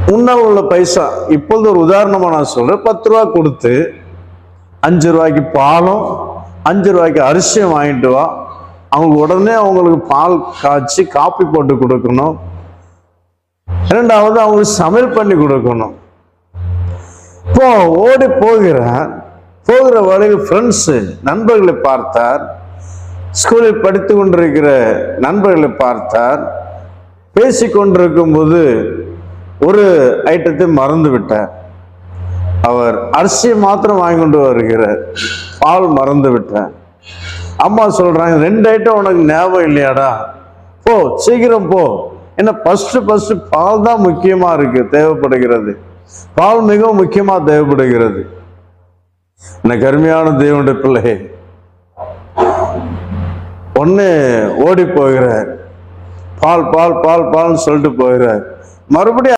முன்னால் உள்ள பைசா, இப்பொழுது ஒரு உதாரணமா நான் சொல்றேன், 10 ரூபா கொடுத்து 5 ரூபாய்க்கு பாலும் 5 ரூபாய்க்கு அரிசியும் வாங்கிட்டு வா, அவங்க உடனே அவங்களுக்கு பால் காய்ச்சி காப்பி போட்டு கொடுக்கணும். இரண்டாவது அவங்களுக்கு சமையல் பண்ணி கொடுக்கணும். இப்போ ஓடி போகிற வழியில் ஃப்ரெண்ட்ஸு நண்பர்களை பார்த்தார், ஸ்கூலில் படித்து கொண்டிருக்கிற நண்பர்களை பார்த்தார். பேசி கொண்டிருக்கும் போது ஒரு ஐட்டத்தை மறந்து விட்டார். அவர் அரிசியை மாத்திரம் வாங்கி கொண்டு வருகிறார், பால் மறந்து விட்டார். அம்மா சொல்றாங்க, 2 ஐட்டம் உனக்கு ஞாபகம் இல்லையாடா, போ சீக்கிரம் போ. ஏன்னா ஃபர்ஸ்ட் பால் தான் முக்கியமா இருக்கு, தேவைப்படுகிறது. பால் மிகவும் முக்கியமா தேவைப்படுகிறது. எனக்கு அருமையான தேவனுடைய பிள்ளை, ஒன்னு ஓடி போகிறார், பால் பால் பால் பால்னு சொல்லிட்டு போகிறார். மறுபடியும்